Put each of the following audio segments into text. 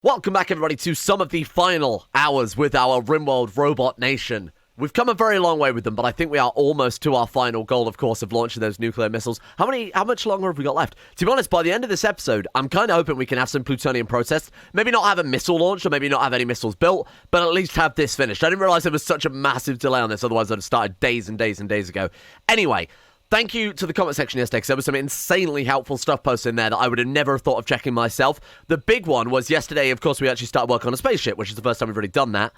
Welcome back, everybody, to some of the final hours with our Rimworld Robot Nation. We've come a very long way with them, but I think we are almost to our final goal, of course, of launching those nuclear missiles. How much longer have we got left? To be honest, by the end of this episode, I'm kind of hoping we can have some plutonium processed. Maybe not have a missile launched, or maybe not have any missiles built, but at least have this finished. I didn't realize there was such a massive delay on this, otherwise I'd have started days and days and days ago. Anyway, thank you to the comment section yesterday, because there was some insanely helpful stuff posted in there that I would have never thought of checking myself. The big one was yesterday, of course, we actually started working on a spaceship, which is the first time we've really done that.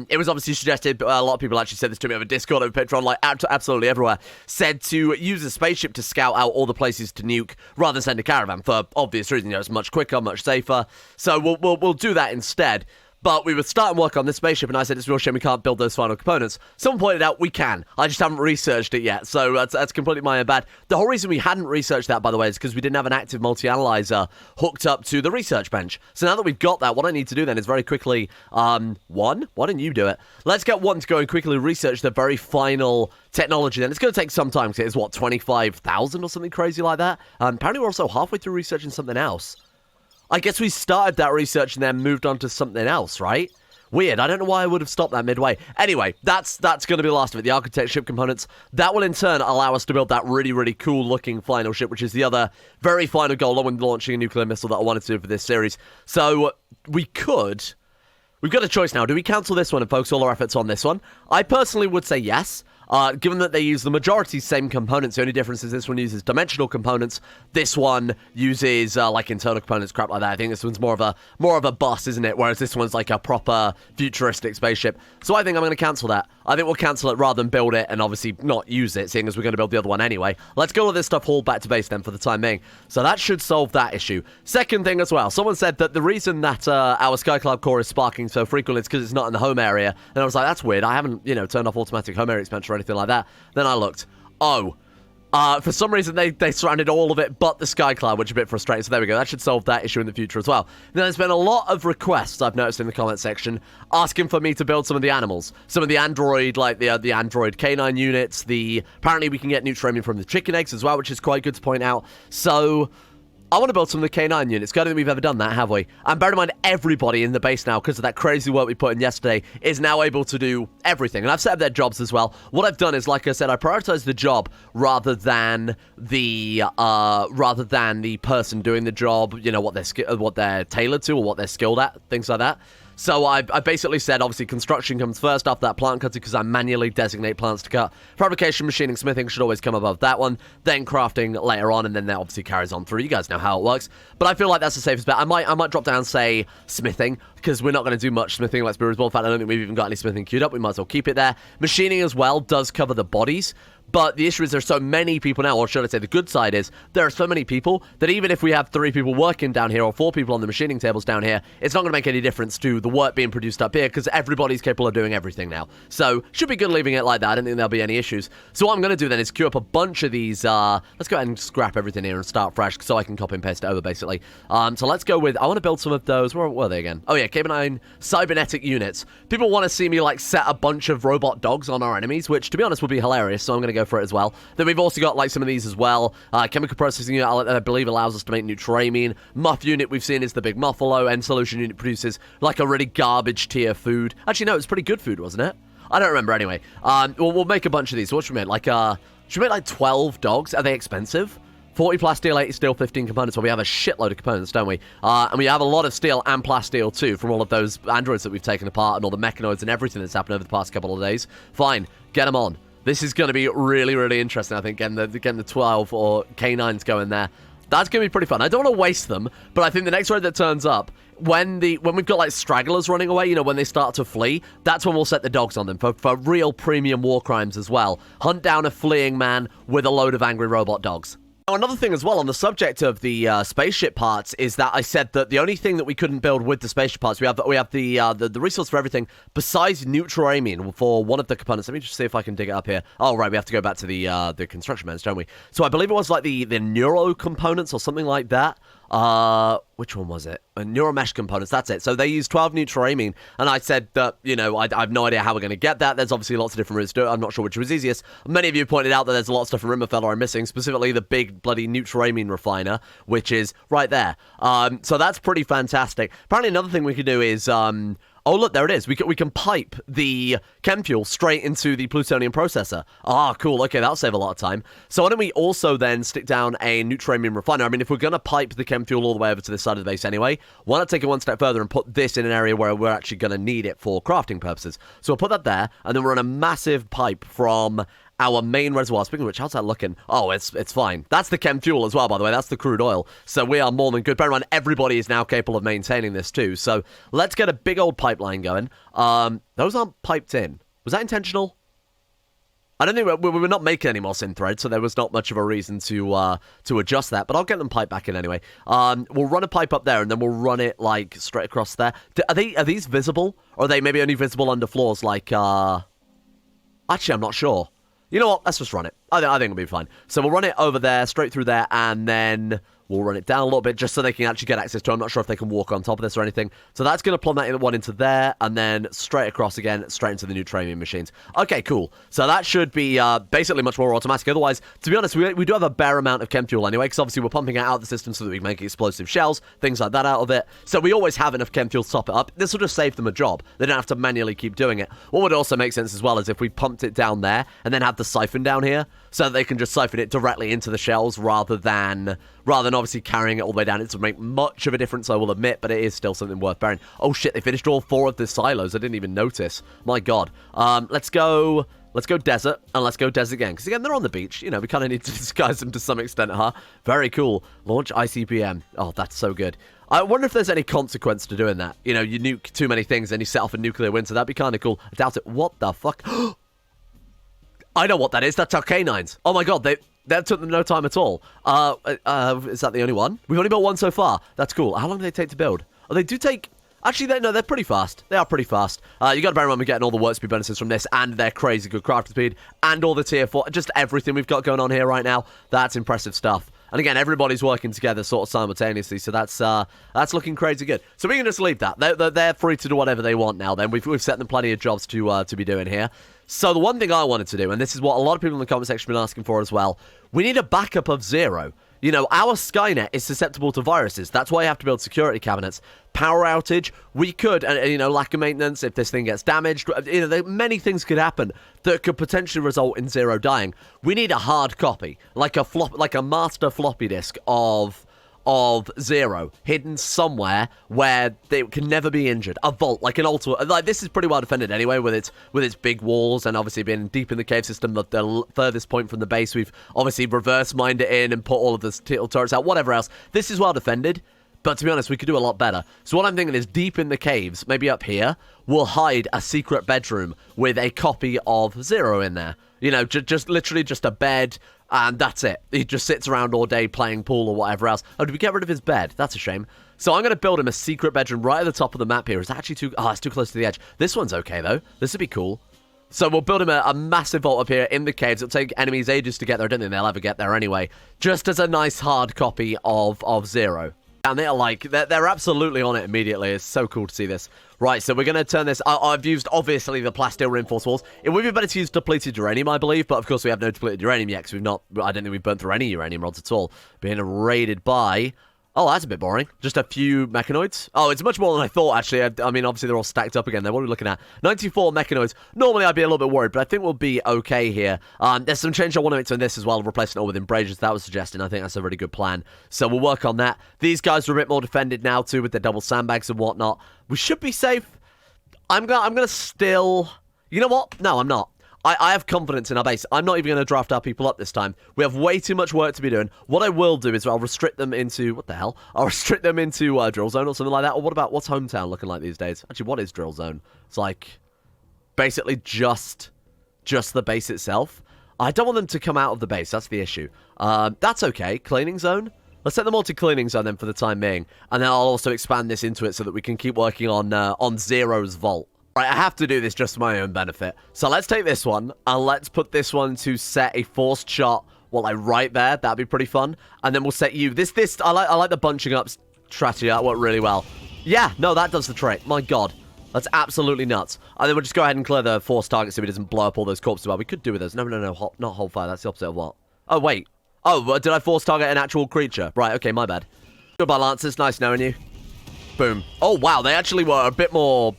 It was obviously suggested, but a lot of people actually said this to me over Discord, over Patreon, like absolutely everywhere, said to use a spaceship to scout out all the places to nuke, rather than send a caravan, for obvious reasons. You know, it's much quicker, much safer, so we'll do that instead. But we were starting work on this spaceship, and I said, it's a real shame we can't build those final components. Someone pointed out we can. I just haven't researched it yet, so that's completely my own bad. The whole reason we hadn't researched that, by the way, is because we didn't have an active multi-analyzer hooked up to the research bench. So now that we've got that, what I need to do then is very quickly, One, why don't you do it? Let's get One to go and quickly research the very final technology then. It's going to take some time, because it is, what, 25,000 or something crazy like that? Apparently we're also halfway through researching something else. I guess we started that research and then moved on to something else, right? Weird. I don't know why I would have stopped that midway. Anyway, that's going to be the last of it. The architect ship components. That will in turn allow us to build that really, really cool looking final ship, which is the other very final goal along with launching a nuclear missile that I wanted to do for this series. So we've got a choice now. Do we cancel this one and focus all our efforts on this one? I personally would say yes. Given that they use the majority same components, the only difference is this one uses dimensional components. This one uses like internal components, crap like that. I think this one's more of a bus, isn't it? Whereas this one's like a proper futuristic spaceship. So I think I'm going to cancel that. I think we'll cancel it rather than build it and obviously not use it, seeing as we're going to build the other one anyway. Let's get all this stuff hauled back to base then for the time being. So that should solve that issue. Second thing as well, someone said that the reason that our SkyCloud core is sparking so frequently is because it's not in the home area. And I was like, that's weird. I haven't, turned off automatic home area expansion or anything like that. Then I looked. For some reason, they surrounded all of it but the SkyCloud, which is a bit frustrating. So there we go. That should solve that issue in the future as well. Now, there's been a lot of requests, I've noticed in the comment section, asking for me to build some of the animals. Some of the android, like the android canine units. Apparently, we can get neutronium from the chicken eggs as well, which is quite good to point out. So I want to build some of the K9 units. I don't think we've ever done that, have we? And bear in mind, everybody in the base now, because of that crazy work we put in yesterday, is now able to do everything. And I've set up their jobs as well. What I've done is, like I said, I prioritize the job rather than the person doing the job. You know, what they're tailored to or what they're skilled at, things like that. So I basically said, obviously, construction comes first after that plant cutting, because I manually designate plants to cut. Fabrication, machining, smithing should always come above that one. Then crafting later on, and then that obviously carries on through. You guys know how it works. But I feel like that's the safest bet. I might drop down, say, smithing, because we're not going to do much smithing. Let's be reasonable. In fact, I don't think we've even got any smithing queued up. We might as well keep it there. Machining as well does cover the bodies. But the issue is there's so many people now, or should I say the good side is, there are so many people that even if we have 3 people working down here or 4 people on the machining tables down here, it's not going to make any difference to the work being produced up here because everybody's capable of doing everything now. So, should be good leaving it like that. I don't think there'll be any issues. So what I'm going to do then is queue up a bunch of these, let's go ahead and scrap everything here and start fresh so I can copy and paste it over basically. So let's go with, I want to build some of those, where were they again? Oh yeah, khamenman cybernetic units. People want to see me like set a bunch of robot dogs on our enemies, which to be honest would be hilarious, so I'm going to go for it as well. Then we've also got like some of these as well. Chemical processing unit, I believe, allows us to make neutroamine. Muff unit we've seen is the big muffalo. End solution unit produces like a really garbage tier food. Actually, no, it's pretty good food, wasn't it? I don't remember anyway. We'll make a bunch of these. So what should we make? Should we make like 12 dogs? Are they expensive? 40 plasteel, 80 steel, 15 components. Well, we have a shitload of components, don't we? And we have a lot of steel and plasteel too from all of those androids that we've taken apart and all the mechanoids and everything that's happened over the past couple of days. Fine, get them on. This is going to be really, really interesting, I think, getting the 12 or K9s going there. That's going to be pretty fun. I don't want to waste them, but I think the next raid that turns up, when we've got, like, stragglers running away, when they start to flee, that's when we'll set the dogs on them for real premium war crimes as well. Hunt down a fleeing man with a load of angry robot dogs. Now, another thing as well on the subject of the spaceship parts is that I said that the only thing that we couldn't build with the spaceship parts, we have the resource for everything besides neutroamine for one of the components. Let me just see if I can dig it up here. Oh, right, we have to go back to the construction menus, don't we? So I believe it was like the neuro components or something like that. Which one was it? Neural mesh components, that's it. So they use 12 neutral aiming, and I said that, you know, I have no idea how we're going to get that. There's obviously lots of different routes to do it. I'm not sure which was easiest. Many of you pointed out that there's a lot of stuff in Rimworld I'm missing, specifically the big bloody neutral aiming refiner, which is right there. So that's pretty fantastic. Apparently another thing we could do is, oh, look, there it is. We can pipe the chem fuel straight into the plutonium processor. Ah, cool. Okay, that'll save a lot of time. So why don't we also then stick down a neutronium refiner? I mean, if we're going to pipe the chem fuel all the way over to this side of the base anyway, why not take it one step further and put this in an area where we're actually going to need it for crafting purposes? So we'll put that there, and then we'll run a massive pipe from our main reservoir. Speaking of which, how's that looking? Oh, it's fine. That's the chem fuel as well, by the way. That's the crude oil. So we are more than good. Bear in mind, everybody is now capable of maintaining this too. So let's get a big old pipeline going. Those aren't piped in. Was that intentional? I don't think we're not making any more syn threads, so there was not much of a reason to adjust that. But I'll get them piped back in anyway. We'll run a pipe up there, and then we'll run it like straight across there. Are these visible, or are they maybe only visible under floors? Like, actually, I'm not sure. You know what? Let's just run it. I think it'll be fine. So we'll run it over there, straight through there, and then we'll run it down a little bit just so they can actually get access to it. I'm not sure if they can walk on top of this or anything. So that's going to plumb that one into there, and then straight across again, straight into the neutronium machines. Okay, cool. So that should be basically much more automatic. Otherwise, to be honest, we do have a bare amount of chem fuel anyway, because obviously we're pumping it out of the system so that we can make explosive shells, things like that out of it. So we always have enough chem fuel to top it up. This will just save them a job. They don't have to manually keep doing it. What would also make sense as well is if we pumped it down there and then have the siphon down here, so that they can just siphon it directly into the shells rather than obviously carrying it all the way down. It doesn't make much of a difference, I will admit, but it is still something worth bearing. Oh shit, they finished all 4 of the silos. I didn't even notice. My god. Let's go desert, and let's go desert again. Because again, they're on the beach. You know, we kind of need to disguise them to some extent, huh? Very cool. Launch ICBM. Oh, that's so good. I wonder if there's any consequence to doing that. You know, you nuke too many things and you set off a nuclear winter. That'd be kind of cool. I doubt it. What the fuck? I know what that is. That's our canines. Oh my god, that took them no time at all. Is that the only one? We've only built one so far. That's cool. How long do they take to build? Oh, they do take... Actually, they're pretty fast. They are pretty fast. You got to bear in mind we're getting all the work speed bonuses from this, and their crazy good crafting speed, and all the tier 4, just everything we've got going on here right now. That's impressive stuff. And again, everybody's working together sort of simultaneously, so that's looking crazy good. So we can just leave that. They're free to do whatever they want now. Then we've set them plenty of jobs to be doing here. So the one thing I wanted to do, and this is what a lot of people in the comment section have been asking for as well, we need a backup of Zero. You know, our Skynet is susceptible to viruses. That's why you have to build security cabinets. Power outage, we could, and you know, lack of maintenance, if this thing gets damaged, you know, many things could happen that could potentially result in Zero dying. We need a hard copy, like a master floppy disk of Zero hidden somewhere where they can never be injured. A vault, like an altar. Like, this is pretty well defended anyway, with its big walls, and obviously being deep in the cave system, the furthest point from the base. We've obviously reverse mined it in and put all of the turrets out, whatever else. This is well defended, but to be honest, we could do a lot better. So what I'm thinking is, deep in the caves, maybe up here, we'll hide a secret bedroom with a copy of Zero in there. You know, just literally just a bed, and that's it. He just sits around all day playing pool or whatever else. Oh, did we get rid of his bed? That's a shame. So I'm going to build him a secret bedroom right at the top of the map here. It's actually too... Oh, it's too close to the edge. This one's okay, though. This would be cool. So we'll build him a massive vault up here in the caves. It'll take enemies ages to get there. I don't think they'll ever get there anyway. Just as a nice hard copy of Zero. And they're absolutely on it immediately. It's so cool to see this. Right, so we're going to turn this... I've used, obviously, the plasteel reinforced walls. It would be better to use depleted uranium, I believe, but of course we have no depleted uranium yet, because I don't think we've burnt through any uranium rods at all. Being raided by... Oh, that's a bit boring. Just a few mechanoids. Oh, it's much more than I thought, actually. I mean, obviously, they're all stacked up again there. What are we looking at? 94 mechanoids. Normally, I'd be a little bit worried, but I think we'll be okay here. There's some change I want to make to this as well, replacing it all with embrasures. That was suggesting. I think that's a really good plan. So we'll work on that. These guys are a bit more defended now, too, with their double sandbags and whatnot. We should be safe. I'm gonna still... You know what? No, I'm not. I have confidence in our base. I'm not even going to draft our people up this time. We have way too much work to be doing. What I will do is I'll restrict them into... What the hell? I'll restrict them into Drill Zone or something like that. Or what about... What's Hometown looking like these days? Actually, what is Drill Zone? It's like... Basically just the base itself. I don't want them to come out of the base. That's the issue. That's okay. Cleaning Zone? Let's set them all to Cleaning Zone then for the time being. And then I'll also expand this into it so that we can keep working on Zero's vault. Right, I have to do this just for my own benefit. So let's take this one, and let's put this one to set a forced shot well, like right there. That'd be pretty fun. And then we'll set you. I like the bunching up strategy. That worked really well. Yeah, no, that does the trick. My God. That's absolutely nuts. And then we'll just go ahead and clear the force target so he doesn't blow up all those corpses. Well, we could do with those. No, not hold fire. That's the opposite of what? Oh, wait. Oh, did I force target an actual creature? Right, okay, my bad. Goodbye, Lancers. Nice knowing you. Boom. Oh, wow, they actually were a bit more,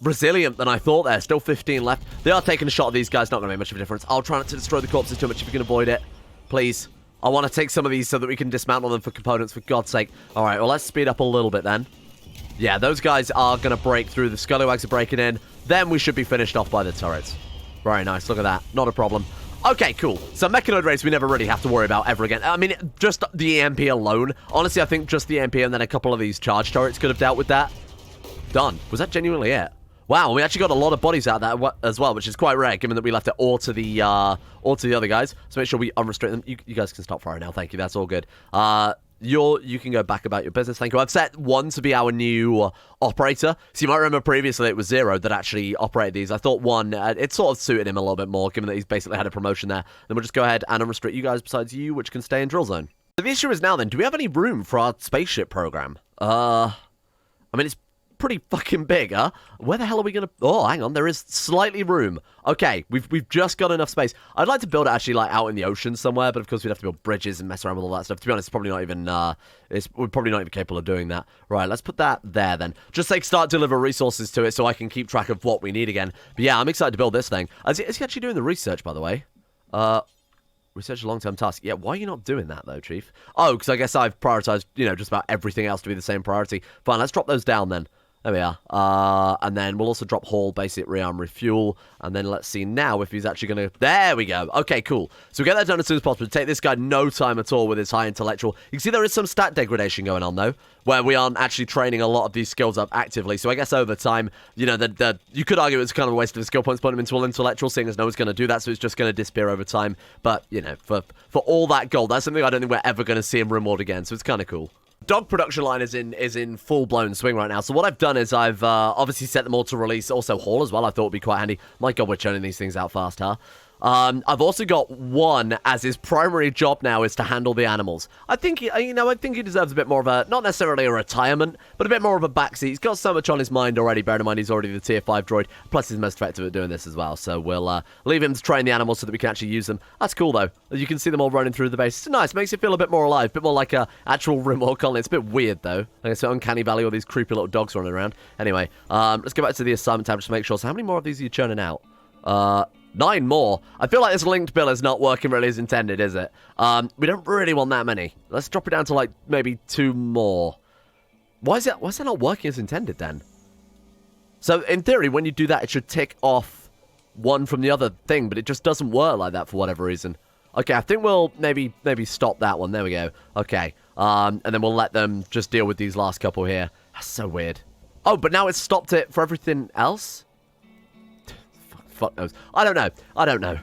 resilient than I thought there. Still 15 left. They are taking a shot at these guys. Not going to make much of a difference. I'll try not to destroy the corpses too much if you can avoid it. Please. I want to take some of these so that we can dismantle them for components, for God's sake. All right, well, let's speed up a little bit then. Yeah, those guys are going to break through. The Scallywags are breaking in. Then we should be finished off by the turrets. Very nice. Look at that. Not a problem. Okay, cool. So Mechanoid race we never really have to worry about ever again. I mean, just the EMP alone. Honestly, I think just the EMP and then a couple of these charge turrets could have dealt with that. Done. Was that genuinely it? Wow, we actually got a lot of bodies out of that as well, which is quite rare, given that we left it all to the other guys. So make sure we unrestrict them. You guys can stop firing now. Thank you. That's all good. You can go back about your business. Thank you. I've set 1 to be our new operator. So you might remember previously it was 0 that actually operated these. I thought 1, it sort of suited him a little bit more, given that he's basically had a promotion there. Then we'll just go ahead and unrestrict you guys besides you, which can stay in drill zone. So the issue is now then, do we have any room for our spaceship program? I mean, it's pretty fucking big, huh? Where the hell are we gonna... Oh, hang on, there is slightly room. Okay, we've just got enough space. I'd like to build it actually like out in the ocean somewhere, but of course we'd have to build bridges and mess around with all that stuff. To be honest, it's probably not even we're probably not even capable of doing that. Right, let's put that there then. Just like start deliver resources to it so I can keep track of what we need again. But yeah, I'm excited to build this thing. Is he actually doing the research, by the way? Research a long-term task. Yeah, why are you not doing that, though, Chief? Oh, because I guess I've prioritized, just about everything else to be the same priority. Fine, let's drop those down then. There we are. And then we'll also drop Hall, basic rearm, refuel. And then let's see now if he's actually going to... There we go. Okay, cool. So we get that done as soon as possible. Take this guy no time at all with his high intellectual. You can see there is some stat degradation going on, though, where we aren't actually training a lot of these skills up actively. So I guess over time, you could argue it's kind of a waste of skill points putting him into all intellectual, seeing as no one's going to do that, so it's just going to disappear over time. But, for all that gold, that's something I don't think we're ever going to see in Rimworld again, so it's kind of cool. Dog production line is in full-blown swing right now. So what I've done is I've obviously set them all to release. Also Hall as well, I thought would be quite handy. My God, we're churning these things out fast, huh? I've also got 1 as his primary job now is to handle the animals. I think he deserves a bit more of a, not necessarily a retirement, but a bit more of a backseat. He's got so much on his mind already. Bear in mind, he's already the tier 5 droid. Plus, he's most effective at doing this as well. So we'll leave him to train the animals so that we can actually use them. That's cool, though. You can see them all running through the base. It's nice. Makes you feel a bit more alive. A bit more like a actual Rimworld colony. It's a bit weird, though. Like it's an uncanny valley, all these creepy little dogs running around. Anyway, let's go back to the assignment tab just to make sure. So how many more of these are you churning out? 9 more. I feel like this linked bill is not working really as intended, is it? We don't really want that many. Let's drop it down to, like, maybe 2 more. Why is that not working as intended, then? So, in theory, when you do that, it should tick off 1 from the other thing, but it just doesn't work like that for whatever reason. Okay, I think we'll maybe stop that one. There we go. Okay. And then we'll let them just deal with these last couple here. That's so weird. Oh, but now it's stopped it for everything else? Fuck knows. I don't know.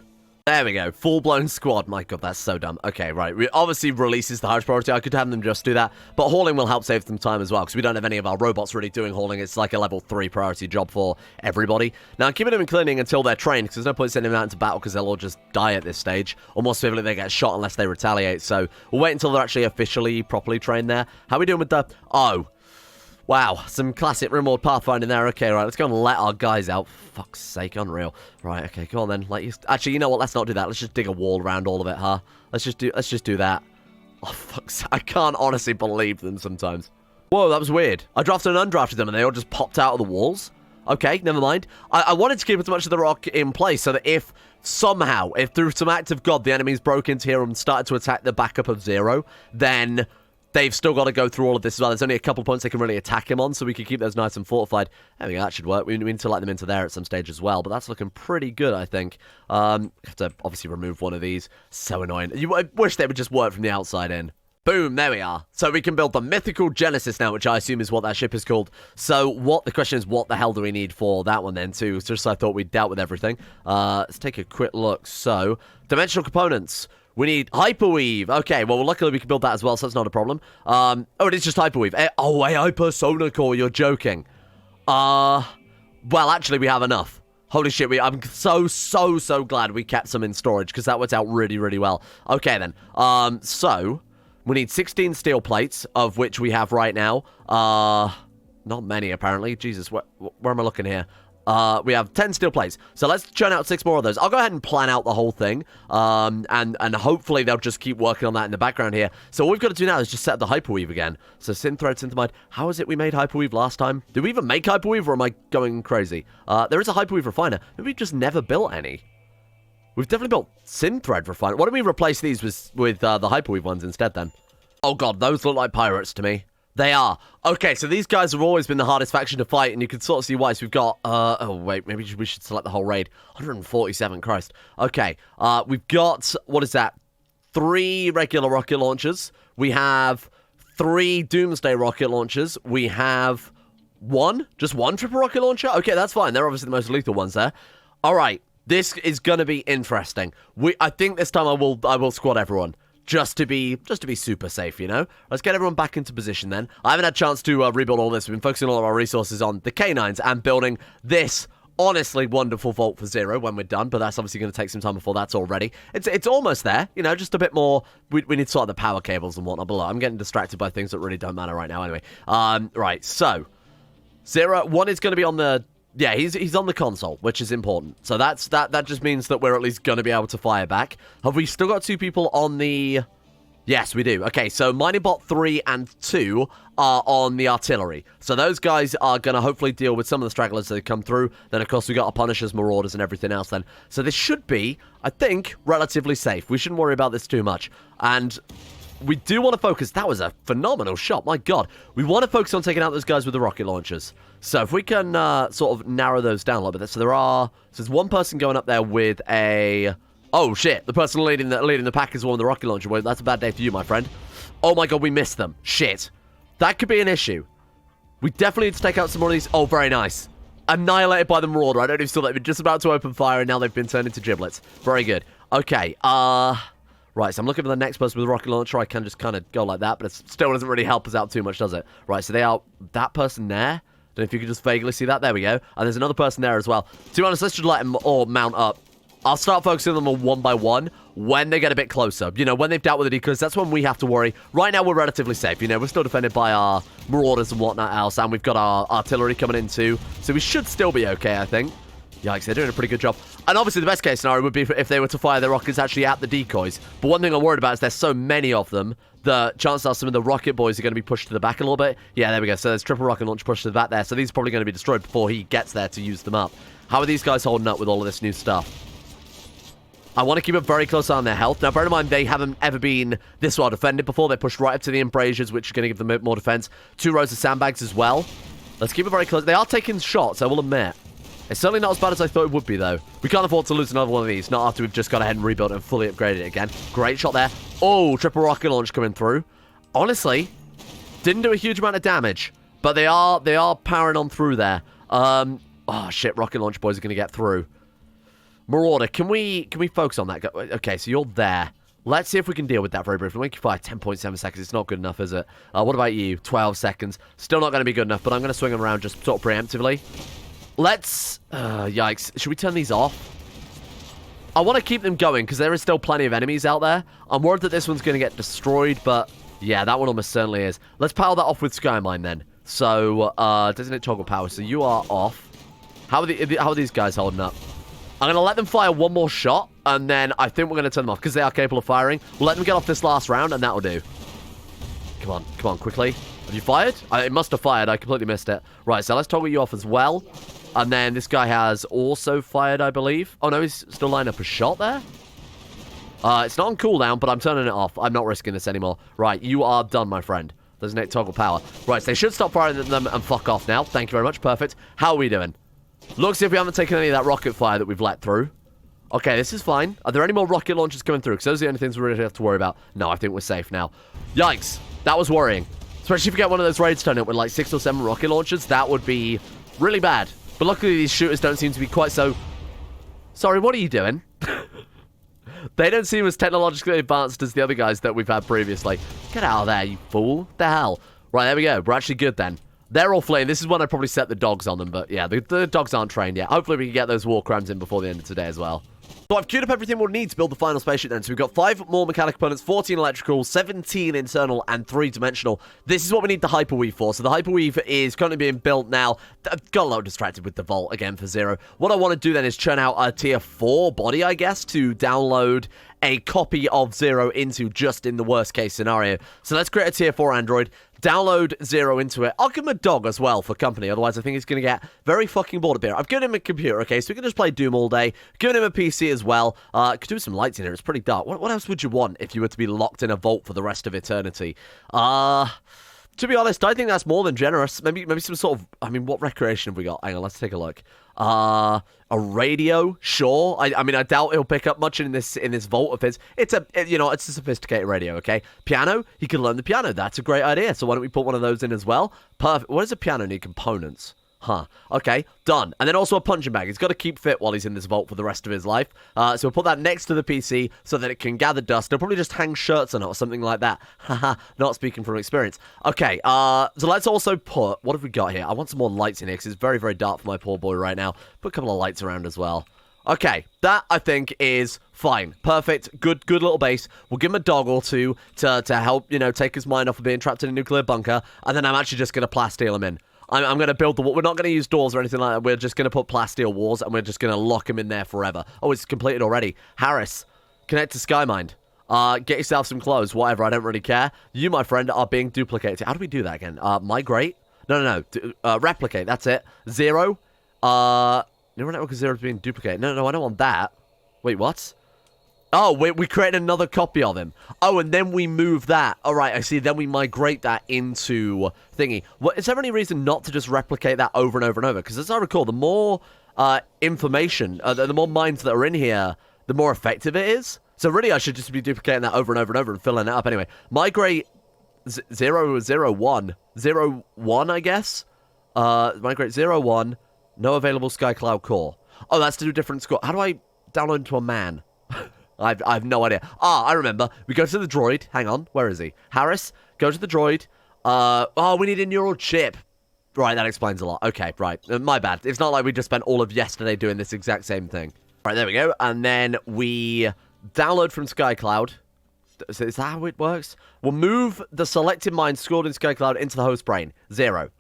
There we go. Full-blown squad. My God, that's so dumb. Okay, right. We obviously releases the highest priority. I could have them just do that. But hauling will help save them time as well, because we don't have any of our robots really doing hauling. It's like a level 3 priority job for everybody. Now, keeping them in cleaning until they're trained, because there's no point sending them out into battle, because they'll all just die at this stage. Or more specifically, they get shot unless they retaliate. So we'll wait until they're actually officially, properly trained there. How are we doing with the... Oh. Wow, some classic Rimworld pathfinding there. Okay, right, let's go and let our guys out. Fuck's sake, unreal. Right, okay, come on then. Actually, you know what? Let's not do that. Let's just dig a wall around all of it, huh? Let's just do that. Oh, fuck's sake. I can't honestly believe them sometimes. Whoa, that was weird. I drafted and undrafted them, and they all just popped out of the walls. Okay, never mind. I wanted to keep as much of the rock in place so that if somehow, if through some act of God, the enemies broke into here and started to attack the backup of 0, then... they've still got to go through all of this as well. There's only a couple of points they can really attack him on, so we can keep those nice and fortified. There we go, that should work. We need to let them into there at some stage as well, but that's looking pretty good, I think. Have to obviously remove one of these. So annoying. I wish they would just work from the outside in. Boom, there we are. So we can build the mythical Genesis now, which I assume is what that ship is called. So the question is, what the hell do we need for that one then, too? Just so I thought we'd dealt with everything. Let's take a quick look. So, dimensional components. We need Hyperweave. Okay, well, luckily we can build that as well, so that's not a problem. Oh, it is just Hyperweave. A Hypersonic core, you're joking. Well, actually, we have enough. Holy shit, I'm so glad we kept some in storage, because that worked out really, really well. Okay, then. So, we need 16 steel plates, of which we have right now. Not many, apparently. Jesus, where am I looking here? We have 10 steel plates. So let's churn out 6 more of those. I'll go ahead and plan out the whole thing. And hopefully they'll just keep working on that in the background here. So what we've got to do now is just set up the hyperweave again. So synthread, synthemind. How is it we made hyperweave last time? Did we even make hyperweave, or am I going crazy? There is a hyperweave refiner. Maybe we've just never built any. We've definitely built synthread refiner. Why don't we replace these with the hyperweave ones instead then? Oh god, those look like pirates to me. They are. Okay, so these guys have always been the hardest faction to fight, and you can sort of see why. So we've got, oh wait, maybe we should select the whole raid. 147, Christ. Okay, we've got, what is that? 3 regular rocket launchers. We have 3 Doomsday rocket launchers. We have just one triple rocket launcher? Okay, that's fine. They're obviously the most lethal ones there. All right, this is going to be interesting. I think this time I will squad everyone. Just to be super safe, you know? Let's get everyone back into position then. I haven't had a chance to rebuild all this. We've been focusing all of our resources on the canines and building this honestly wonderful vault for 0 when we're done, but that's obviously going to take some time before that's all ready. It's almost there, you know, just a bit more. We need to sort out the power cables and whatnot, but look, I'm getting distracted by things that really don't matter right now anyway. Right, so 1 is going to be on the... Yeah, he's on the console, which is important. So that just means that we're at least going to be able to fire back. Have we still got 2 people on the... Yes, we do. Okay, so Mining Bot 3 and 2 are on the artillery. So those guys are going to hopefully deal with some of the stragglers that come through. Then, of course, we got our Punishers, Marauders, and everything else then. So this should be, I think, relatively safe. We shouldn't worry about this too much. And... we do want to focus. That was a phenomenal shot. My god. We want to focus on taking out those guys with the rocket launchers. So if we can sort of narrow those down a little bit. So there's one person going up there with a... Oh, shit. The person leading the pack is one with the rocket launcher. Well, that's a bad day for you, my friend. Oh, my god. We missed them. Shit. That could be an issue. We definitely need to take out some more of these. Oh, very nice. Annihilated by the Marauder. I don't know if you saw that. They've been just about to open fire, and now they've been turned into giblets. Very good. Okay. Right, so I'm looking for the next person with a rocket launcher. I can just kind of go like that, but it still doesn't really help us out too much, does it? Right, so they are... that person there. Don't know if you can just vaguely see that. There we go. And there's another person there as well. To be honest, let's just let them all mount up. I'll start focusing on them one by one when they get a bit closer. You know, when they've dealt with the decoys, that's when we have to worry. Right now, we're relatively safe. You know, we're still defended by our Marauders and whatnot else, and we've got our artillery coming in too. So we should still be okay, I think. Yikes, they're doing a pretty good job. And obviously, the best case scenario would be if they were to fire their rockets actually at the decoys. But one thing I'm worried about is there's so many of them, the chances are some of the rocket boys are going to be pushed to the back a little bit. Yeah, there we go. So there's triple rocket launch pushed to the back there. So these are probably going to be destroyed before he gets there to use them up. How are these guys holding up with all of this new stuff? I want to keep a very close eye on their health. Now, bear in mind, they haven't ever been this well defended before. They pushed right up to the embrasures, which is going to give them more defense. 2 rows of sandbags as well. Let's keep it very close. They are taking shots, I will admit. It's certainly not as bad as I thought it would be, though. We can't afford to lose another one of these, not after we've just gone ahead and rebuilt and fully upgraded it again. Great shot there. Oh, triple rocket launch coming through. Honestly, didn't do a huge amount of damage, but they are powering on through there. Oh, shit, rocket launch boys are going to get through. Marauder, can we focus on that? Okay, so you're there. Let's see if we can deal with that very briefly. Make you fire 10.7 seconds. It's not good enough, is it? What about you? 12 seconds. Still not going to be good enough, but I'm going to swing them around just sort of preemptively. Let's... yikes. Should we turn these off? I want to keep them going because there is still plenty of enemies out there. I'm worried that this one's going to get destroyed, but yeah, that one almost certainly is. Let's power that off with Skymine then. So, doesn't it toggle power? So you are off. How are these guys holding up? I'm going to let them fire one more shot, and then I think we're going to turn them off because they are capable of firing. We'll let them get off this last round, and that'll do. Come on, quickly. Have you fired? It must have fired. I completely missed it. Right, so let's toggle you off as well. And then this guy has also fired, I believe. Oh, no, he's still lining up a shot there. It's not on cooldown, but I'm turning it off. I'm not risking this anymore. Right, you are done, my friend. Designate toggle power. Right, so they should stop firing at them and fuck off now. Thank you very much. Perfect. How are we doing? Looks as if we haven't taken any of that rocket fire that we've let through. Okay, this is fine. Are there any more rocket launchers coming through? Because those are the only things we really have to worry about. No, I think we're safe now. Yikes. That was worrying. Especially if you get one of those raids turned up with like 6 or 7 rocket launchers. That would be really bad. But luckily, these shooters don't seem to be quite so... Sorry, what are you doing? They don't seem as technologically advanced as the other guys that we've had previously. Get out of there, you fool. What the hell? Right, there we go. We're actually good then. They're all fleeing. This is when I'd probably set the dogs on them, but yeah, the dogs aren't trained yet. Hopefully we can get those war crimes in before the end of today as well. So I've queued up everything we'll need to build the final spaceship then. So we've got 5 more mechanic components, 14 electrical, 17 internal, and 3 dimensional. This is what we need the hyperweave for. So the hyperweave is currently being built now. I've got a little distracted with the vault again for 0. What I want to do then is churn out a tier 4 body, I guess, to download a copy of 0 into just in the worst case scenario. So let's create a tier 4 android. Download 0 into it. I'll give him a dog as well for company. Otherwise, I think he's going to get very fucking bored of here. I've given him a computer, okay? So we can just play Doom all day. Given him a PC as well. Could do some lights in here. It's pretty dark. What else would you want if you were to be locked in a vault for the rest of eternity? To be honest, I think that's more than generous. Maybe some sort of... I mean, what recreation have we got? Hang on, let's take a look. A radio, sure. I mean, I doubt he'll pick up much in this vault of his. It's a sophisticated radio, okay? Piano, he can learn the piano. That's a great idea. So why don't we put one of those in as well? Perfect. What does a piano need? Components. Huh. Okay, done. And then also a punching bag. He's got to keep fit while he's in this vault for the rest of his life. So we'll put that next to the PC so that it can gather dust. He'll probably just hang shirts on it or something like that. Haha, not speaking from experience. Okay, so let's also put... What have we got here? I want some more lights in here because it's very, very dark for my poor boy right now. Put a couple of lights around as well. Okay, that, I think, is fine. Perfect. Good little base. We'll give him a dog or two to help, take his mind off of being trapped in a nuclear bunker. And then I'm actually just going to plasteel him in. I'm going to build the wall. We're not going to use doors or anything like that. We're just going to put plasteel walls, and we're just going to lock him in there forever. Oh, it's completed already. Harris, connect to Skymind. Get yourself some clothes. Whatever, I don't really care. You, my friend, are being duplicated. How do we do that again? Migrate? No. Replicate, that's it. 0. Neural network of 0 is being duplicated. No, I don't want that. Wait, what? Oh, we create another copy of him. Oh, and then we move that. All right, I see. Then we migrate that into thingy. Is there any reason not to just replicate that over and over and over? Because as I recall, the more information, the more minds that are in here, the more effective it is. So really, I should just be duplicating that over and over and over and filling it up anyway. Migrate 0, 0, 1. 0, 1, I guess. Migrate 0, 1. No available Sky Cloud core. Oh, that's to do different score. How do I download into a man? I have no idea. I remember. We go to the droid. Hang on. Where is he? Harris, go to the droid. We need a neural chip. Right, that explains a lot. Okay, right. My bad. It's not like we just spent all of yesterday doing this exact same thing. Right, there we go. And then we download from SkyCloud. So is that how it works? We'll move the selected mind stored in SkyCloud into the host brain. 0.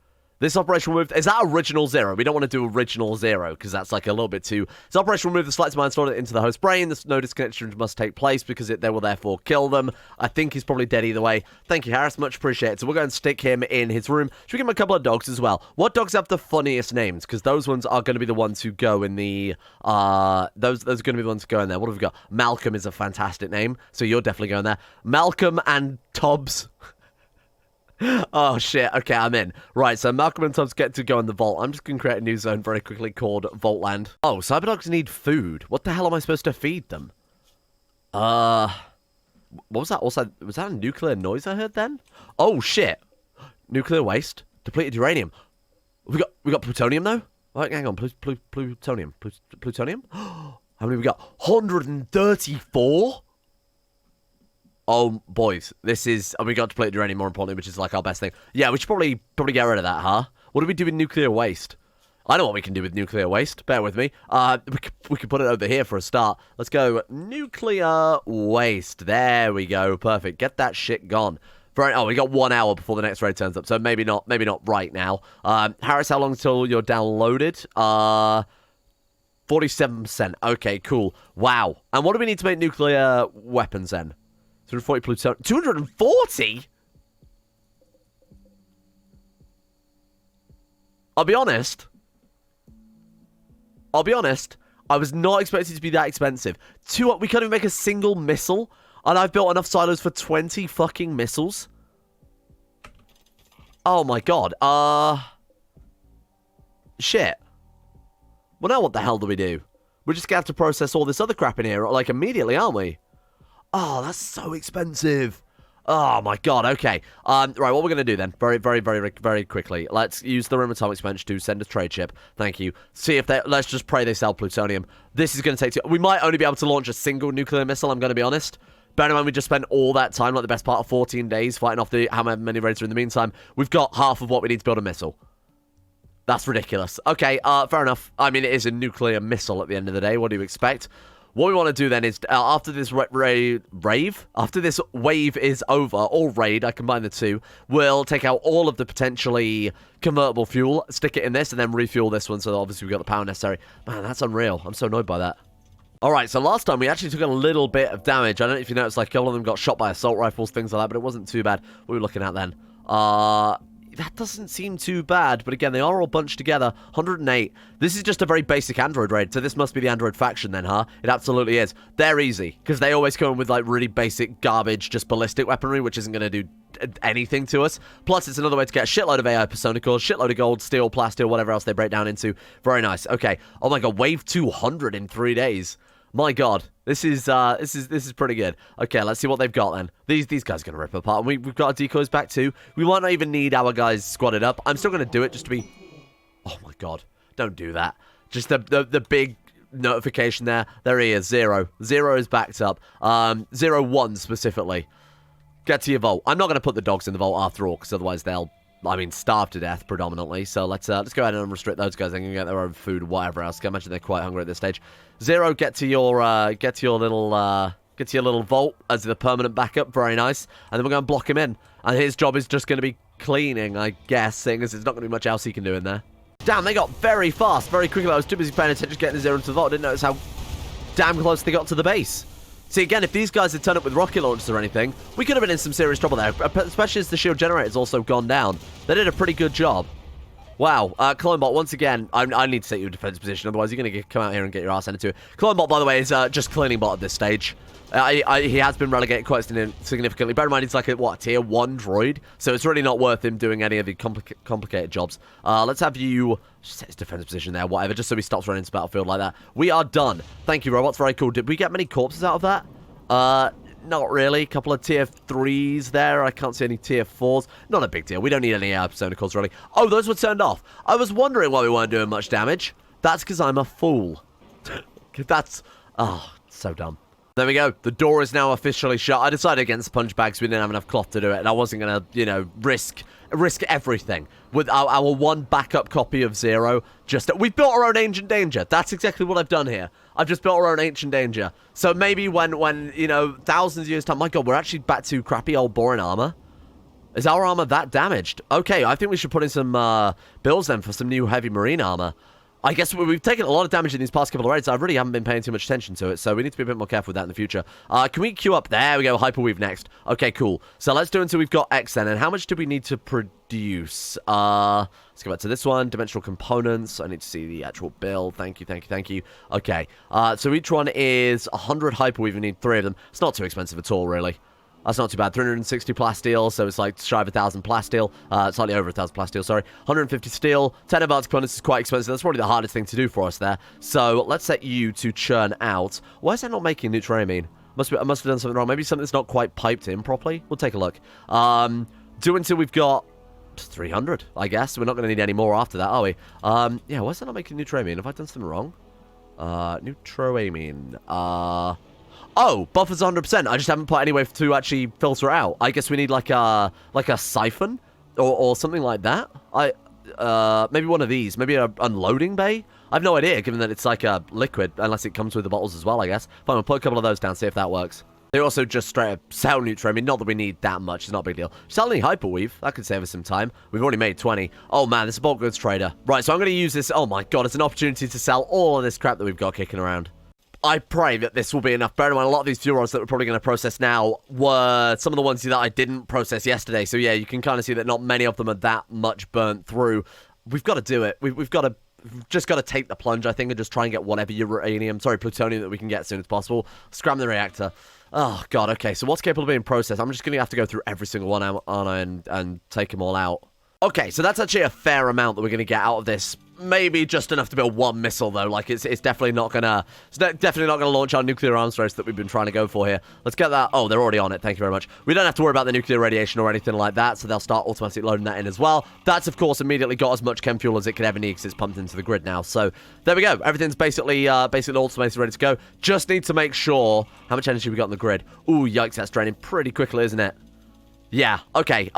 This operation will move... Is that original 0? We don't want to do original 0, because that's like a little bit too... This operation will move the selected mind stored into the host brain. This no disconnection must take place, because they will therefore kill them. I think he's probably dead either way. Thank you, Harris. Much appreciated. So we'll go and stick him in his room. Should we give him a couple of dogs as well? What dogs have the funniest names? Because those ones are going to be the ones who go in the... Those are going to be the ones who go in there. What have we got? Malcolm is a fantastic name, so you're definitely going there. Malcolm and Tubbs... Oh, shit. Okay, I'm in. Right, so Malcolm and Tubbs get to go in the vault. I'm just going to create a new zone very quickly called Vaultland. Oh, cyberdogs need food. What the hell am I supposed to feed them? What was that? Also, was that a nuclear noise I heard then? Oh, shit. Nuclear waste. Depleted uranium. We got plutonium, though? Right, hang on. Plutonium. Plutonium? How many we got? 134? Oh, boys, this is... we got depleted uranium, more importantly, which is, like, our best thing. Yeah, we should probably get rid of that, huh? What do we do with nuclear waste? I know what we can do with nuclear waste. Bear with me. We could put it over here for a start. Let's go nuclear waste. There we go. Perfect. Get that shit gone. We got 1 hour before the next raid turns up, so maybe not right now. Harris, how long until you're downloaded? 47%. Okay, cool. Wow. And what do we need to make nuclear weapons, then? 240 plutonium. 240? I'll be honest. I was not expecting it to be that expensive. We can't even make a single missile. And I've built enough silos for 20 fucking missiles. Oh my god. Shit. Well, now what the hell do we do? We're just gonna have to process all this other crap in here, like, immediately, aren't we? Oh, that's so expensive. Oh, my God. Okay. Right, what we're going to do then, very, very, very, very quickly. Let's use the Rimworld bench to send a trade ship. Thank you. See if they... Let's just pray they sell plutonium. This is going to take... We might only be able to launch a single nuclear missile, I'm going to be honest. Bear in mind, we just spent all that time, like the best part of 14 days, fighting off the however many raids are in the meantime. We've got half of what we need to build a missile. That's ridiculous. Okay, fair enough. I mean, it is a nuclear missile at the end of the day. What do you expect? What we want to do then is, after this after this wave is over, or raid, I combine the two, we'll take out all of the potentially convertible fuel, stick it in this, and then refuel this one, so obviously we've got the power necessary. Man, that's unreal. I'm so annoyed by that. Alright, so last time we actually took a little bit of damage. I don't know if you noticed, like, a couple of them got shot by assault rifles, things like that, but it wasn't too bad. What were we looking at then? That doesn't seem too bad, but again, they are all bunched together. 108. This is just a very basic android raid, so this must be the android faction then, huh? It absolutely is. They're easy, because they always come in with, like, really basic garbage, just ballistic weaponry, which isn't going to do anything to us. Plus, it's another way to get a shitload of AI persona cores, shitload of gold, steel, plasteel, whatever else they break down into. Very nice. Okay. Oh my god, wave 200 in 3 days. My god, this is pretty good. Okay, let's see what they've got then. These guys are gonna rip apart. And we've got our decoys back too. We might not even need our guys squatted up. I'm still gonna do it just to be. Oh my god, don't do that. Just the big notification there. There he is, 0. 0 is backed up. 0-1 specifically. Get to your vault. I'm not gonna put the dogs in the vault after all, because otherwise they'll, I mean, starve to death predominantly. So let's go ahead and unrestrict those guys. They can get their own food, whatever else. I imagine they're quite hungry at this stage. 0, get to your little vault as the permanent backup. Very nice. And then we're going to block him in. And his job is just going to be cleaning, I guess, seeing as there's not going to be much else he can do in there. Damn, they got very fast, very quickly. I was too busy paying attention to getting 0 into the vault. I didn't notice how damn close they got to the base. See, again, if these guys had turned up with rocket launchers or anything, we could have been in some serious trouble there, especially as the shield generator's also gone down. They did a pretty good job. Wow. Clonebot, once again, I need to take you in defense position, otherwise you're going to come out here and get your ass handed to it. Clonebot, by the way, is just cleaning bot at this stage. He has been relegated quite significantly. Bear in mind, he's like a, tier 1 droid, so it's really not worth him doing any of the complicated jobs. Let's have you set his defense position there, whatever, just so he stops running into battlefield like that. We are done. Thank you, robots. Very cool. Did we get many corpses out of that? Not really. A couple of tier 3s there. I can't see any tier 4s. Not a big deal. We don't need any persona calls, really. Oh, those were turned off. I was wondering why we weren't doing much damage. That's because I'm a fool. That's... Oh, so dumb. There we go. The door is now officially shut. I decided against punch bags. We didn't have enough cloth to do it, and I wasn't going to, you know, risk everything with our one backup copy of 0. We've built our own Ancient Danger. That's exactly what I've done here. I've just built our own Ancient Danger. So maybe when you know, thousands of years time, my god, we're actually back to crappy old boring armor. Is our armor that damaged? Okay, I think we should put in some bills then for some new heavy marine armor. I guess we've taken a lot of damage in these past couple of raids. I really haven't been paying too much attention to it, so we need to be a bit more careful with that in the future. Can we queue up? There we go, Hyperweave next. Okay, cool. So let's do it until we've got X then. And how much do we need to produce? Let's go back to this one. Dimensional components. I need to see the actual bill. Thank you, thank you, thank you. Okay, so each one is 100 Hyperweave. We need 3 of them. It's not too expensive at all, really. That's not too bad. 360 plasteel, so it's like shy of 1,000 plasteel. Slightly over 1,000 plasteel, sorry. 150 steel. 10 advanced components is quite expensive. That's probably the hardest thing to do for us there. So let's set you to churn out. Why is that not making neutroamine? I must have done something wrong. Maybe something's not quite piped in properly. We'll take a look. Do until we've got 300, I guess. We're not going to need any more after that, are we? Yeah, why is that not making neutroamine? Have I done something wrong? Neutroamine. Oh, buffer's 100%. I just haven't put any way to actually filter it out. I guess we need like a siphon or something like that. Maybe one of these. Maybe an unloading bay. I have no idea, given that it's like a liquid, unless it comes with the bottles as well, I guess. Fine, we'll put a couple of those down, see if that works. They also just straight up sell neutroamine. Not that we need that much. It's not a big deal. Selling hyperweave. That could save us some time. We've already made 20. Oh, man, this is a bulk goods trader. Right, so I'm going to use this. Oh, my God. It's an opportunity to sell all of this crap that we've got kicking around. I pray that this will be enough. Bear in mind, a lot of these fuel rods that we're probably going to process now were some of the ones that I didn't process yesterday. So, yeah, you can kind of see that not many of them are that much burnt through. We've got to do it. We've just got to take the plunge, I think, and just try and get whatever plutonium that we can get as soon as possible. Scram the reactor. Oh, God, okay. So what's capable of being processed? I'm just going to have to go through every single one, aren't I, and take them all out. Okay, so that's actually a fair amount that we're going to get out of this. Maybe just enough to build one missile, though. Like, it's definitely not gonna... It's definitely not gonna launch our nuclear arms race that we've been trying to go for here. Let's get that... Oh, they're already on it. Thank you very much. We don't have to worry about the nuclear radiation or anything like that, so they'll start automatically loading that in as well. That's, of course, immediately got as much chem fuel as it could ever need because it's pumped into the grid now. So, there we go. Everything's basically automated, ready to go. Just need to make sure... How much energy we got on the grid? Ooh, yikes, that's draining pretty quickly, isn't it? Yeah, okay.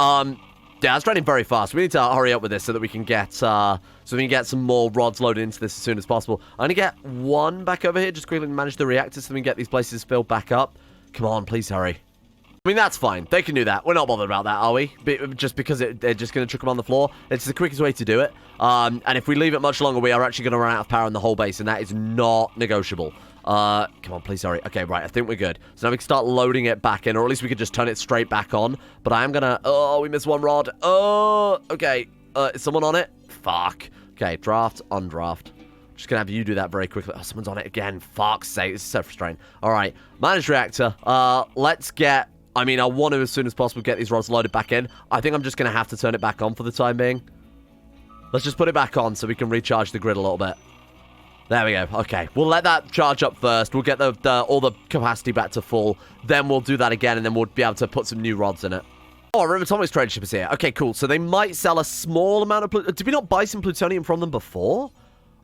Yeah, it's draining very fast. We need to hurry up with this so that we can get some more rods loaded into this as soon as possible. I only get one back over here, just quickly manage the reactors so we can get these places filled back up. Come on, please hurry. I mean, that's fine. They can do that. We're not bothered about that, are we? Just because they're just going to chuck them on the floor. It's the quickest way to do it. And if we leave it much longer, we are actually going to run out of power in the whole base, and that is not negotiable. Come on, please hurry. Okay, right, I think we're good. So now we can start loading it back in, or at least we could just turn it straight back on. But I am gonna... Oh, we missed one rod. Oh, okay. Is someone on it? Fuck. Okay, draft, undraft. Just gonna have you do that very quickly. Oh, someone's on it again. Fuck's sake, this is so frustrating. All right, manage reactor. Let's get... I mean, I want to, as soon as possible, get these rods loaded back in. I think I'm just gonna have to turn it back on for the time being. Let's just put it back on so we can recharge the grid a little bit. There we go. Okay, we'll let that charge up first. We'll get all the capacity back to full. Then we'll do that again, and then we'll be able to put some new rods in it. Oh, Rimworld's trade ship is here. Okay, cool. So they might sell a small amount of... Did we not buy some plutonium from them before?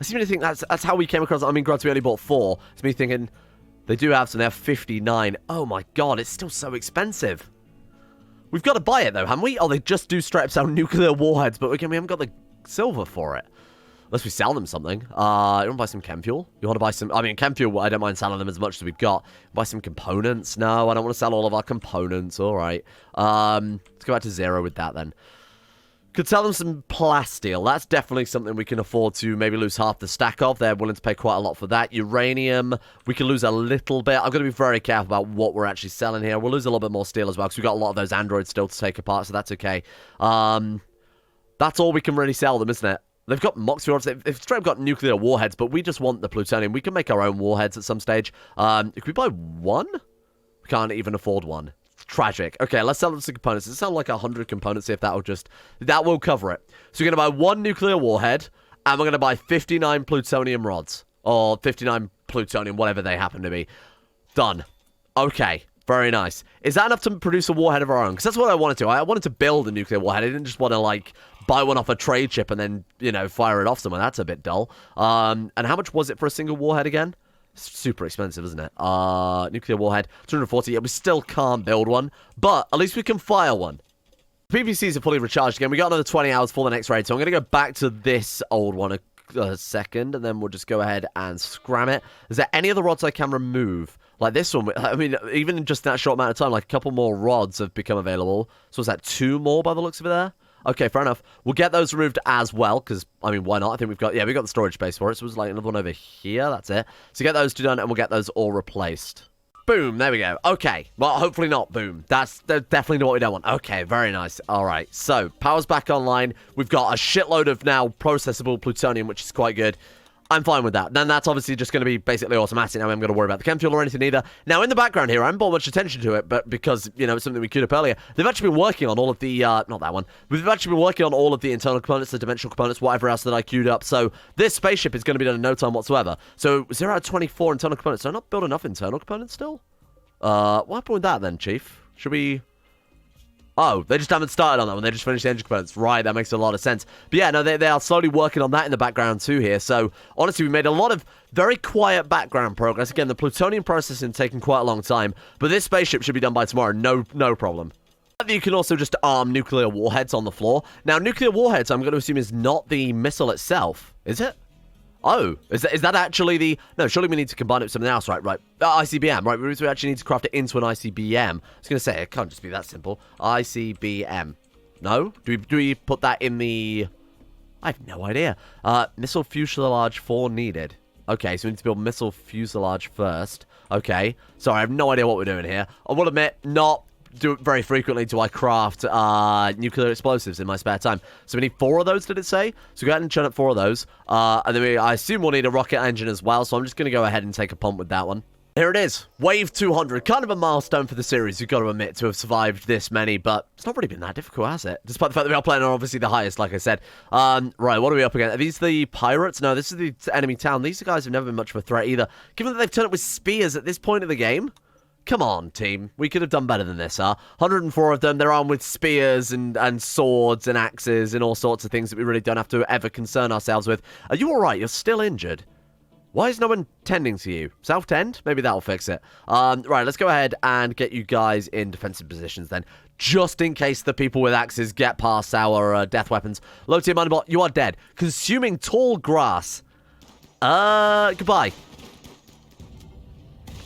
I seem to think that's how we came across... I mean, granted, we only bought 4. It's me thinking... They do have some. They have 59. Oh, my God. It's still so expensive. We've got to buy it, though, haven't we? Oh, they just do straight up sell nuclear warheads, but again, we haven't got the silver for it. Unless we sell them something. You want to buy some chem fuel? You want to buy some... I mean, chem fuel, I don't mind selling them as much as we've got. Buy some components? No, I don't want to sell all of our components. All right. Let's go back to 0 with that, then. Could sell them some plasteel. That's definitely something we can afford to maybe lose half the stack of. They're willing to pay quite a lot for that. Uranium, we can lose a little bit. I'm going to be very careful about what we're actually selling here. We'll lose a little bit more steel as well, because we've got a lot of those androids still to take apart, so that's okay. That's all we can really sell them, isn't it? They've got Moxie rods. They've straight up got nuclear warheads, but we just want the plutonium. We can make our own warheads at some stage. Can we buy one? We can't even afford one. Tragic. Okay, let's sell them some components. It sounds like 100 components, see if that will cover it. So we're going to buy 1 nuclear warhead, and we're going to buy 59 plutonium rods. Or 59 plutonium, whatever they happen to be. Done. Okay. Very nice. Is that enough to produce a warhead of our own? Because that's what I wanted to. I wanted to build a nuclear warhead. I didn't just want to, like, buy one off a trade ship and then, you know, fire it off somewhere. That's a bit dull. And how much was it for a single warhead again? Super expensive, isn't it? Nuclear warhead, 240. Yeah, we still can't build one, but at least we can fire one. PVCs are fully recharged again. We got another 20 hours for the next raid, so I'm going to go back to this old one a second, and then we'll just go ahead and scram it. Is there any other rods I can remove? Like this one, I mean, even in just that short amount of time, like a couple more rods have become available. So is that 2 more by the looks of it there? Okay, fair enough. We'll get those removed as well, because, I mean, why not? I think we've got the storage space for it. So it was like another one over here. That's it. So get those 2 done, and we'll get those all replaced. Boom, there we go. Okay, well, hopefully not boom. That's definitely not what we don't want. Okay, very nice. All right, so power's back online. We've got a shitload of now processable plutonium, which is quite good. I'm fine with that. Then that's obviously just going to be basically automatic. Now I'm going to worry about the chem fuel or anything either. Now, in the background here, I haven't brought much attention to it, but because, you know, it's something we queued up earlier, they've actually been working on all of the, not that one. We've actually been working on all of the internal components, the dimensional components, whatever else that I queued up. So this spaceship is going to be done in no time whatsoever. So 0 out of 24 internal components. Did I not build enough internal components still? What happened with that then, Chief? Should we... Oh, they just haven't started on that one. They just finished the engine components. Right, that makes a lot of sense. But yeah, no, they are slowly working on that in the background too here. So, honestly, we made a lot of very quiet background progress. Again, the plutonium processing taking quite a long time. But this spaceship should be done by tomorrow. No problem. You can also just arm nuclear warheads on the floor. Now, nuclear warheads, I'm going to assume, is not the missile itself. Is it? Oh, is that actually the... No, surely we need to combine it with something else, right? ICBM, right? We actually need to craft it into an ICBM. I was going to say, it can't just be that simple. ICBM. No? Do we put that in the... I have no idea. Missile fuselage 4 needed. Okay, so we need to build missile fuselage first. Okay. Sorry, I have no idea what we're doing here. I will admit, not... do it very frequently do I craft nuclear explosives in my spare time. So we need 4 of those, did it say? So go ahead and churn up 4 of those. And then I assume we'll need a rocket engine as well, so I'm just going to go ahead and take a pump with that one. Here it is, Wave 200, kind of a milestone for the series, you've got to admit, to have survived this many, but it's not really been that difficult, has it? Despite the fact that we are playing on obviously the highest, like I said. Right, what are we up against? Are these the pirates? No, this is the enemy town. These guys have never been much of a threat either. Given that they've turned up with spears at this point of the game, come on, team. We could have done better than this, huh? 104 of them, they're armed with spears and swords and axes and all sorts of things that we really don't have to ever concern ourselves with. Are you alright? You're still injured. Why is no one tending to you? Self-tend? Maybe that'll fix it. Right, let's go ahead and get you guys in defensive positions then. Just in case the people with axes get past our death weapons. Low tier minebot, you are dead. Consuming tall grass. Goodbye.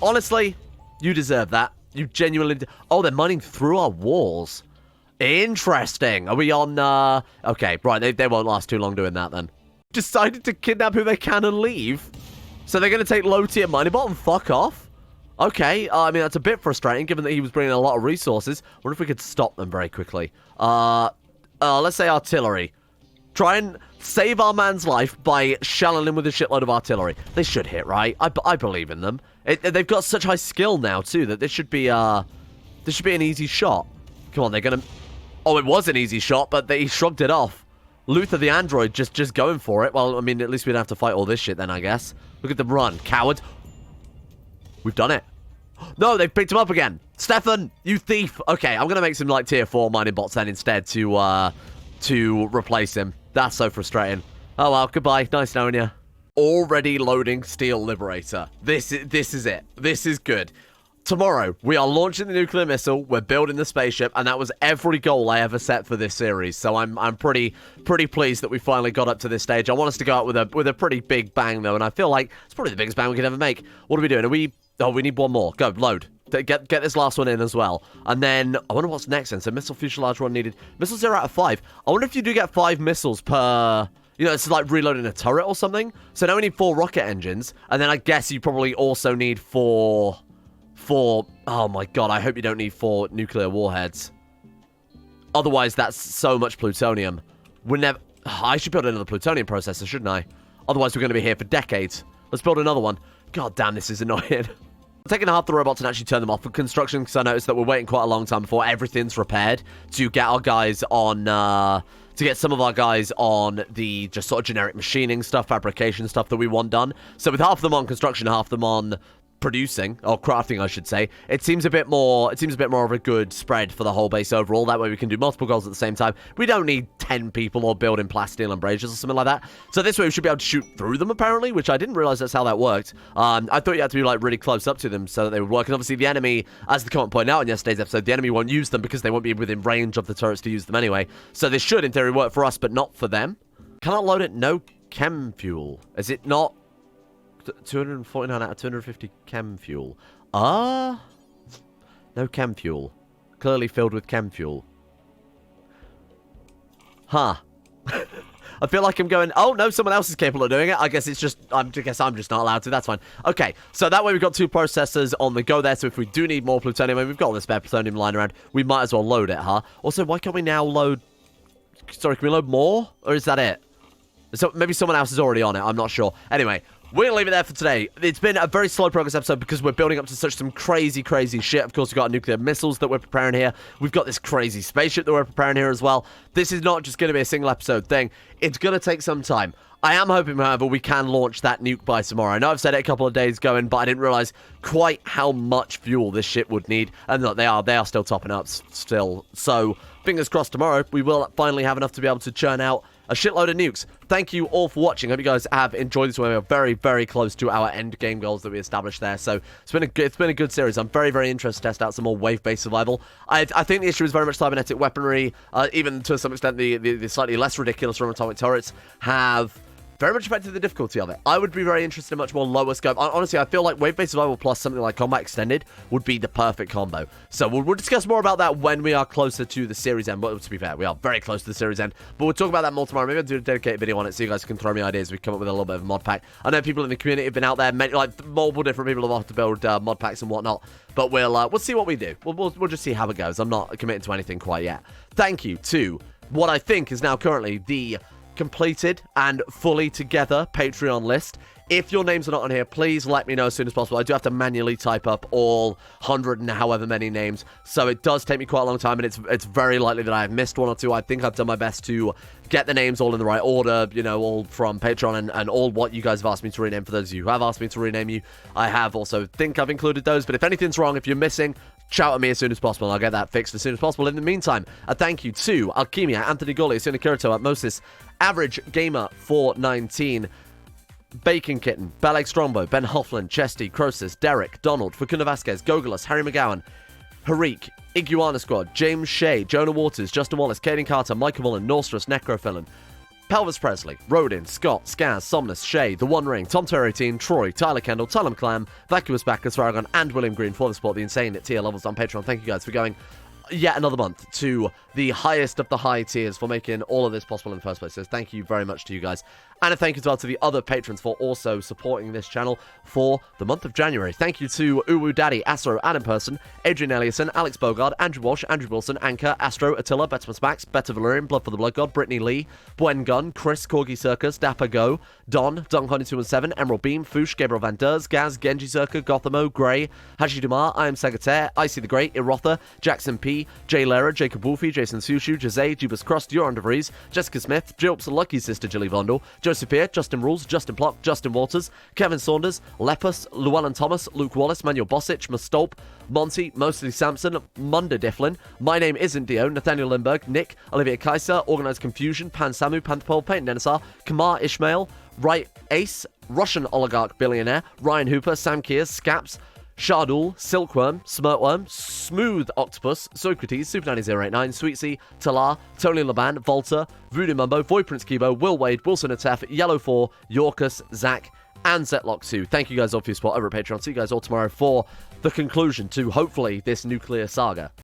Honestly, you deserve that. You genuinely... Oh, they're mining through our walls. Interesting. Are we on... Okay, right, they won't last too long doing that then. Decided to kidnap who they can and leave. So they're going to take low-tier minebot and fuck off? Okay, I mean, that's a bit frustrating, given that he was bringing a lot of resources. I wonder if we could stop them very quickly. Let's say artillery. Try and save our man's life by shelling him with a shitload of artillery. They should hit, right? I believe in them. They've got such high skill now, too, that this should be an easy shot. Come on, they're going to... Oh, it was an easy shot, but he shrugged it off. Luther the android just going for it. Well, I mean, at least we don't have to fight all this shit then, I guess. Look at them run. Coward. We've done it. No, they've picked him up again. Stefan, you thief. Okay, I'm going to make some, like, tier 4 mining bots then instead to replace him. That's so frustrating. Oh, well, goodbye. Nice knowing you. Already loading Steel Liberator. This is it. This is good. Tomorrow, we are launching the nuclear missile, we're building the spaceship, and that was every goal I ever set for this series. So I'm pretty pleased that we finally got up to this stage. I want us to go out with a pretty big bang, though, and I feel like it's probably the biggest bang we could ever make. What are we doing? Oh, we need one more. Go, load. Get this last one in as well. And then, I wonder what's next then. So, missile fuselage run needed. Missile 0 out of 5. I wonder if you do get 5 missiles per... You know, it's like reloading a turret or something. So now we need 4 rocket engines, and then I guess you probably also need 4... Oh my god, I hope you don't need 4 nuclear warheads. Otherwise, that's so much plutonium. We're never... I should build another plutonium processor, shouldn't I? Otherwise, we're going to be here for decades. Let's build another one. God damn, this is annoying. I'm taking half the robots and actually turn them off for construction because I noticed that we're waiting quite a long time before everything's repaired to get our guys on... to get some of our guys on the just sort of generic machining stuff, fabrication stuff that we want done. So with half of them on construction, half of them on... producing, or crafting, I should say, it seems a bit more of a good spread for the whole base overall. That way we can do multiple goals at the same time. We don't need 10 people or building plasteel embrasures or something like that. So this way we should be able to shoot through them, apparently, which I didn't realize that's how that worked. I thought you had to be, like, really close up to them so that they would work. And obviously the enemy, as the comment pointed out in yesterday's episode, the enemy won't use them because they won't be within range of the turrets to use them anyway. So this should, in theory, work for us, but not for them. Cannot load it. No chem fuel. Is it not... 249 out of 250 chem fuel. No chem fuel. Clearly filled with chem fuel. Huh. I feel like I'm going, oh no, someone else is capable of doing it. I guess it's just, I guess I'm just not allowed to. That's fine. Okay, so that way we've got 2 processors on the go there. So if we do need more plutonium, and we've got all the spare plutonium lying around, we might as well load it, huh? Also, why can't we now load... Sorry, can we load more? Or is that it? So maybe someone else is already on it. I'm not sure. Anyway, we're going to leave it there for today. It's been a very slow progress episode because we're building up to such some crazy shit. Of course, we've got nuclear missiles that we're preparing here. We've got this crazy spaceship that we're preparing here as well. This is not just going to be a single episode thing. It's going to take some time. I am hoping, however, we can launch that nuke by tomorrow. I know I've said it a couple of days going, but I didn't realize quite how much fuel this ship would need. And look, they are still topping up still. So, fingers crossed tomorrow, we will finally have enough to be able to churn out a shitload of nukes. Thank you all for watching. Hope you guys have enjoyed this one. We're very, very close to our end game goals that we established there. So it's been a good series. I'm very, very interested to test out some more wave-based survival. I think the issue is very much cybernetic weaponry. Even to some extent, the slightly less ridiculous atomic turrets have very much affected the difficulty of it. I would be very interested in much more lower scope. Honestly, I feel like wave-based survival plus something like combat extended would be the perfect combo. So we'll discuss more about that when we are closer to the series end. But to be fair, we are very close to the series end. But we'll talk about that more tomorrow. Maybe I'll do a dedicated video on it so you guys can throw me ideas. We come up with a little bit of a mod pack. I know people in the community have been out there, like multiple different people have offered to build mod packs and whatnot. But we'll see what we do. We'll just see how it goes. I'm not committing to anything quite yet. Thank you to what I think is now currently the completed and fully together Patreon list. If your names are not on here, please let me know as soon as possible. I do have to manually type up all 100 and however many names, so it does take me quite a long time, and it's very likely that I have missed one or two. I think I've done my best to get the names all in the right order, you know, all from Patreon and all what you guys have asked me to rename. For those of you who have asked me to rename you, I have also think I've included those, but if anything's wrong, if you're missing, shout at me as soon as possible, and I'll get that fixed as soon as possible. In the meantime, a thank you to Alchemia, Anthony Gulli, Asuna Kirito, Atmosis, Average Gamer 419, Bacon Kitten, Beleg Strongbow, Ben Hoffland, Chesty, Crosis, Derek, Donald, Facuna Vasquez, Gogolus, Harry McGowan, Harik, Iguana Squad, James Shea, Jonah Waters, Justin Wallace, Caden Carter, Michael Mullen, Norstress, Necrophilin, Pelvis Presley, Rodin, Scott, Skaz, Somnus, Shay, The One Ring, Tom Terry Teen, Troy, Tyler Kendall, Tullum Clam, Vacuous Backers, Faragon, and William Green for the support, the insane at tier levels on Patreon. Thank you guys for going yet another month to the highest of the high tiers for making all of this possible in the first place. So thank you very much to you guys. And a thank you as well to the other patrons for also supporting this channel for the month of January. Thank you to Uwu Daddy, Astro, Adam Person, Adrian Ellison, Alex Bogard, Andrew Walsh, Andrew Wilson, Anchor, Astro, Attila, Betmas Max, Beta Valerian, Blood for the Blood God, Brittany Lee, Buen Gun, Chris, Corgi Circus, Dapper Go, Don, Dunk217, Emerald Beam, Foosh, Gabriel Van Ders, Gaz, Genji Zerka, Gothamo, Grey, Haji Dumar, I Am Sagataire, Icy the Great, Irotha, Jackson P, Jay Lera, Jacob Wolfie, Jason Sushu, Jose, Jubas Cross, Duran DeVries, Jessica Smith, Jilps, Lucky Sister Jilly Vondel, Joseph Peer, Justin Rules, Justin Plock, Justin Waters, Kevin Saunders, Lepus, Llewellyn Thomas, Luke Wallace, Manuel Bosic, Mustolp, Monty, Mostly Sampson, Munda Difflin, My Name Isn't Dio, Nathaniel Lindbergh, Nick, Olivia Kaiser, Organised Confusion, Pan Samu, Pantherpole, Peyton Denisar, Kamar Ishmael, Right Ace, Russian Oligarch Billionaire, Ryan Hooper, Sam Kears, Scaps, Shardul, Silkworm, Smirtworm, Smooth Octopus, Socrates, Super9089, Sweetsea, Talar, Tony Laban, Volta, Voodoo Mumbo, Void Prince Kibo, Will Wade, Wilson Atef, Yellow 4, Yorkus, Zach, and Zetlock 2. Thank you guys all for your support over at Patreon. See you guys all tomorrow for the conclusion to, hopefully, this nuclear saga.